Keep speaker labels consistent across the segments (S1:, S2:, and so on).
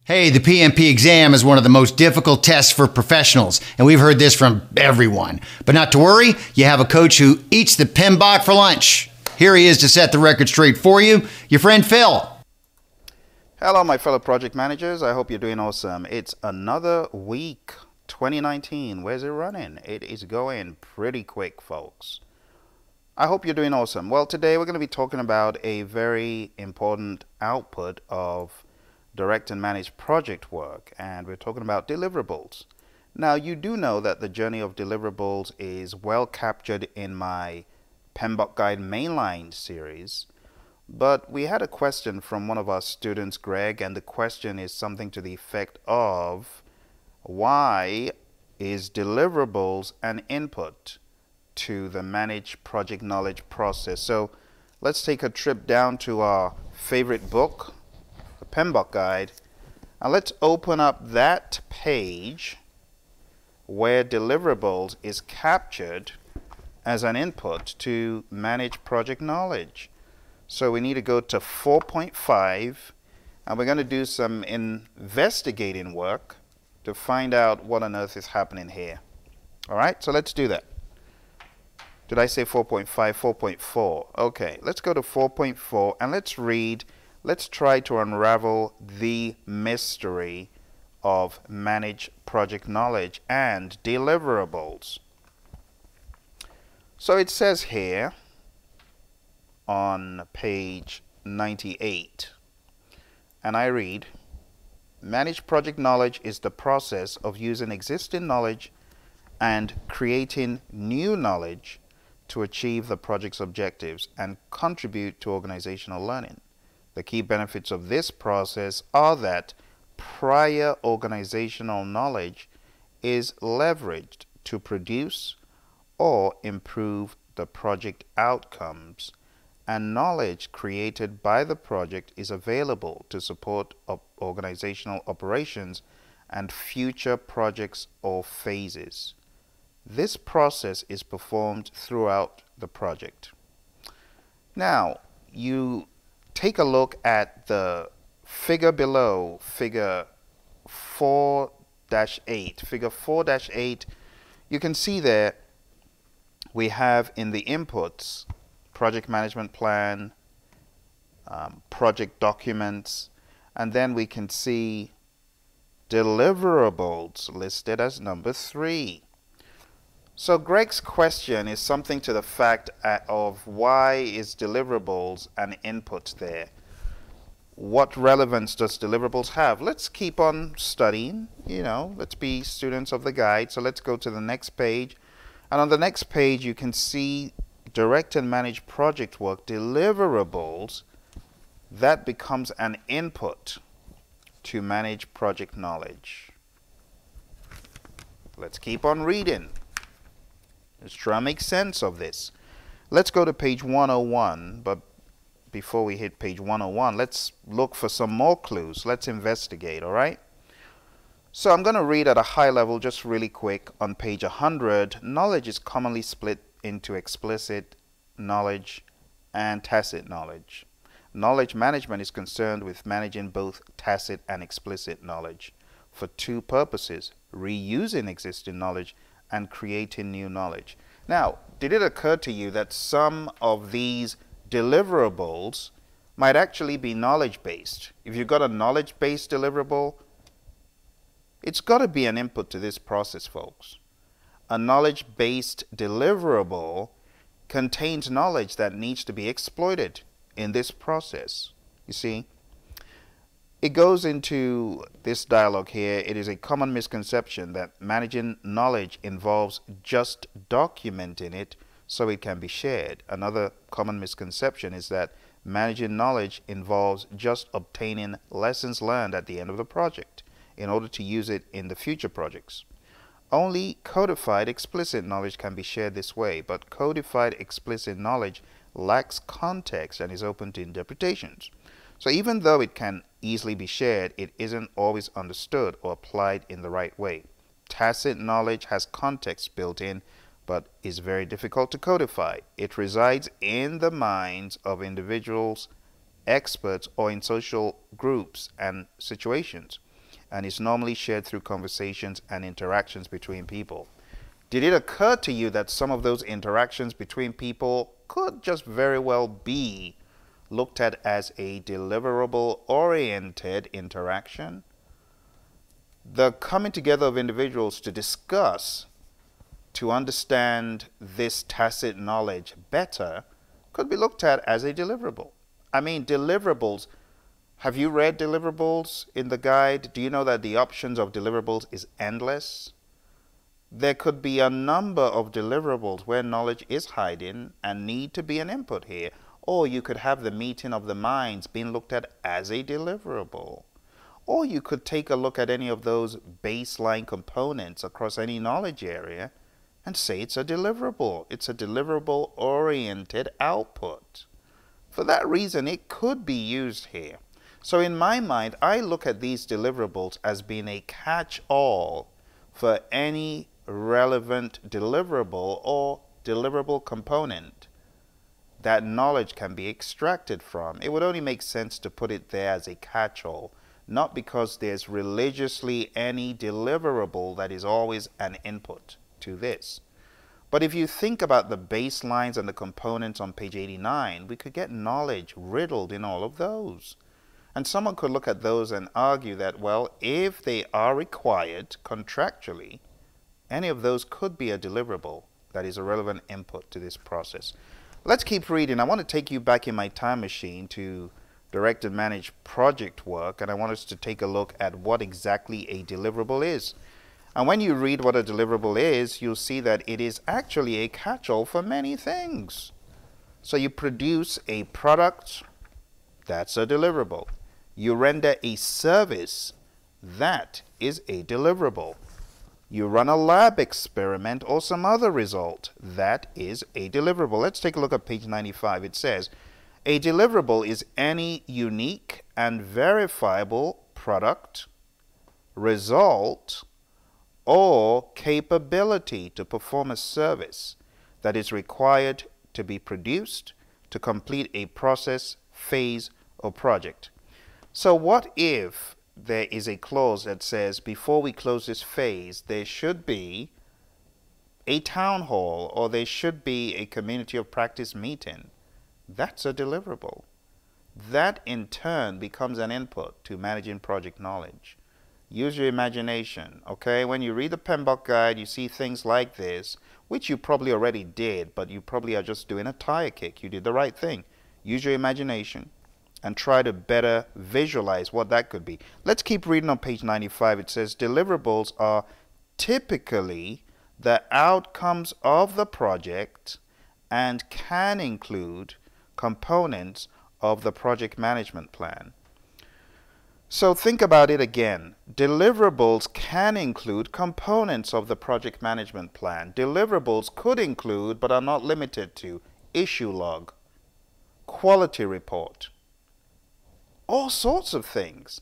S1: Hey, the PMP exam is one of the most difficult tests for professionals, and we've heard this from everyone. But not to worry, you have a coach who eats the PMBOK for lunch. Here he is to set the record straight for you, your friend Phil.
S2: Hello, my fellow project managers. I hope you're doing awesome. It's another week, 2019. Where's it running? It is going pretty quick, folks. I hope you're doing awesome. Well, today we're going to be talking about a very important output of direct and managed project work, and we're talking about deliverables. Now, you do know that the journey of deliverables is well captured in my PMBOK Guide Mainline series, but we had a question from one of our students, Greg, and the question is something to the effect of, why is deliverables an input to the managed project knowledge process? So let's take a trip down to our favorite book, PMBOK Guide, and let's open up that page where deliverables is captured as an input to manage project knowledge. So we need to go to 4.5, and we're going to do some investigating work to find out what on earth is happening here. All right, so let's do that. Did I say 4.5? 4.4. Okay, let's go to 4.4 and let's read. Let's try to unravel the mystery of managed project knowledge and deliverables. So it says here on page 98, and I read, managed project knowledge is the process of using existing knowledge and creating new knowledge to achieve the project's objectives and contribute to organizational learning. The key benefits of this process are that prior organizational knowledge is leveraged to produce or improve the project outcomes, and knowledge created by the project is available to support organizational operations and future projects or phases. This process is performed throughout the project. Now, you take a look at the figure below, figure 4-8. Figure 4-8, you can see there we have in the inputs project management plan, project documents, and then we can see deliverables listed as number 3. So Greg's question is something to the fact of why is deliverables an input there? What relevance does deliverables have? Let's keep on studying, let's be students of the guide. So let's go to the next page. And on the next page, you can see direct and managed project work, deliverables, that becomes an input to manage project knowledge. Let's keep on reading. Let's try to make sense of this. Let's go to page 101, but before we hit page 101, let's look for some more clues. Let's investigate, all right? So I'm going to read at a high level, just really quick. On page 100, knowledge is commonly split into explicit knowledge and tacit knowledge. Knowledge management is concerned with managing both tacit and explicit knowledge for two purposes: reusing existing knowledge and creating new knowledge. Now, did it occur to you that some of these deliverables might actually be knowledge-based? If you've got a knowledge-based deliverable, it's got to be an input to this process, folks. A knowledge-based deliverable contains knowledge that needs to be exploited in this process. You see? It goes into this dialogue here. It is a common misconception that managing knowledge involves just documenting it so it can be shared. Another common misconception is that managing knowledge involves just obtaining lessons learned at the end of the project in order to use it in the future projects. Only codified explicit knowledge can be shared this way, but codified explicit knowledge lacks context and is open to interpretations. So even though it can easily be shared, it isn't always understood or applied in the right way. Tacit knowledge has context built in, but is very difficult to codify. It resides in the minds of individuals, experts, or in social groups and situations. and is normally shared through conversations and interactions between people. Did it occur to you that some of those interactions between people could just very well be looked at as a deliverable-oriented interaction? The coming together of individuals to discuss, to understand this tacit knowledge better, could be looked at as a deliverable. I mean, deliverables. Have you read deliverables in the guide? Do you know that the options of deliverables is endless? There could be a number of deliverables where knowledge is hiding and need to be an input here. Or you could have the meeting of the minds being looked at as a deliverable. Or you could take a look at any of those baseline components across any knowledge area and say it's a deliverable. It's a deliverable-oriented output. For that reason, it could be used here. So in my mind, I look at these deliverables as being a catch-all for any relevant deliverable or deliverable component that knowledge can be extracted from. It would only make sense to put it there as a catch-all, not because there's religiously any deliverable that is always an input to this. But if you think about the baselines and the components on page 89, we could get knowledge riddled in all of those. And someone could look at those and argue that, well, if they are required contractually, any of those could be a deliverable that is a relevant input to this process. Let's keep reading. I want to take you back in my time machine to direct and manage project work, and I want us to take a look at what exactly a deliverable is. And when you read what a deliverable is, you'll see that it is actually a catch-all for many things. So you produce a product, that's a deliverable. You render a service, that is a deliverable. You run a lab experiment or some other result, that is a deliverable. Let's take a look at page 95. It says, a deliverable is any unique and verifiable product, result, or capability to perform a service that is required to be produced to complete a process, phase, or project. So what if there is a clause that says before we close this phase, there should be a town hall or there should be a community of practice meeting? That's a deliverable. That in turn becomes an input to managing project knowledge. Use your imagination, okay? When you read the PMBOK guide, you see things like this, which you probably already did, but you probably are just doing a tire kick. You did the right thing. Use your imagination and try to better visualize what that could be. Let's keep reading on page 95. It says, deliverables are typically the outcomes of the project and can include components of the project management plan. So think about it again. Deliverables can include components of the project management plan. Deliverables could include, but are not limited to, issue log, quality report, all sorts of things.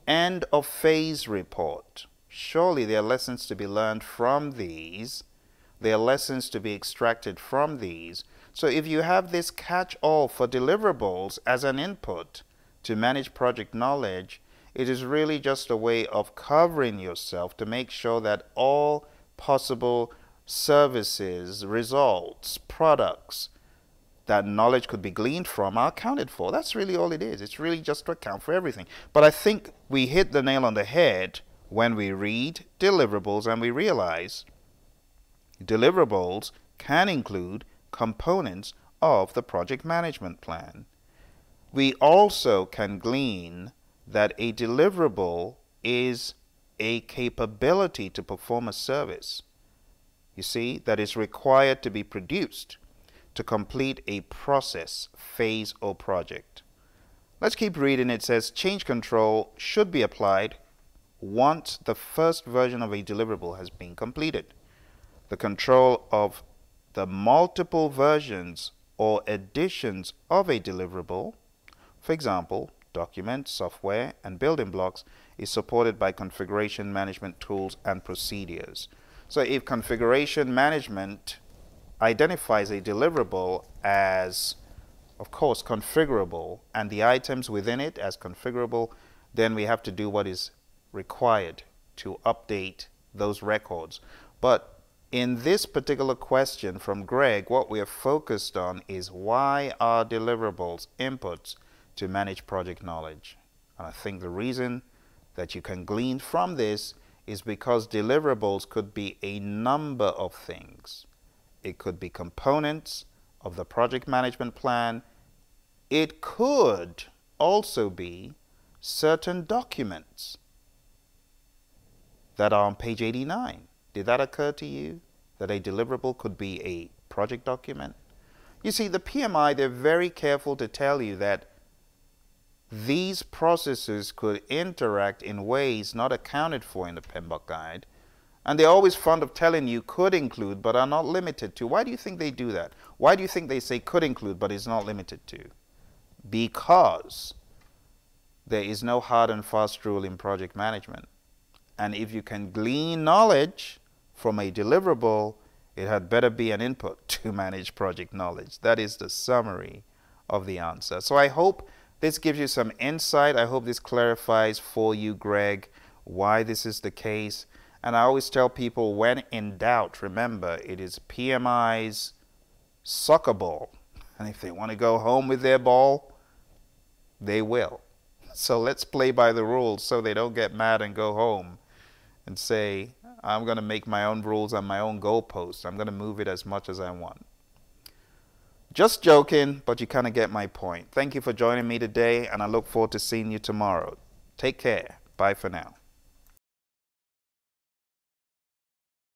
S2: End of phase report. Surely there are lessons to be learned from these. There are lessons to be extracted from these. So if you have this catch-all for deliverables as an input to manage project knowledge, it is really just a way of covering yourself to make sure that all possible services, results, products that knowledge could be gleaned from are accounted for. That's really all it is. It's really just to account for everything. But I think we hit the nail on the head when we read deliverables and we realize deliverables can include components of the project management plan. We also can glean that a deliverable is a capability to perform a service, you see, that is required to be produced to complete a process, phase, or project. Let's keep reading. It says change control should be applied once the first version of a deliverable has been completed. The control of the multiple versions or additions of a deliverable, for example, documents, software, and building blocks, is supported by configuration management tools and procedures. So if configuration management identifies a deliverable as, of course, configurable, and the items within it as configurable, then we have to do what is required to update those records. But in this particular question from Greg, what we are focused on is why are deliverables inputs to manage project knowledge? And I think the reason that you can glean from this is because deliverables could be a number of things. It could be components of the project management plan. It could also be certain documents that are on page 89. Did that occur to you, that a deliverable could be a project document? You see, the PMI, they're very careful to tell you that these processes could interact in ways not accounted for in the PMBOK guide, and they're always fond of telling you could include but are not limited to. Why do you think they do that? Why do you think they say could include but is not limited to? Because there is no hard and fast rule in project management. And if you can glean knowledge from a deliverable, it had better be an input to manage project knowledge. That is the summary of the answer. So I hope this gives you some insight. I hope this clarifies for you, Greg, why this is the case. And I always tell people, when in doubt, remember, it is PMI's soccer ball. And if they want to go home with their ball, they will. So let's play by the rules so they don't get mad and go home and say, I'm going to make my own rules and my own goalposts. I'm going to move it as much as I want. Just joking, but you kind of get my point. Thank you for joining me today, and I look forward to seeing you tomorrow. Take care. Bye for now.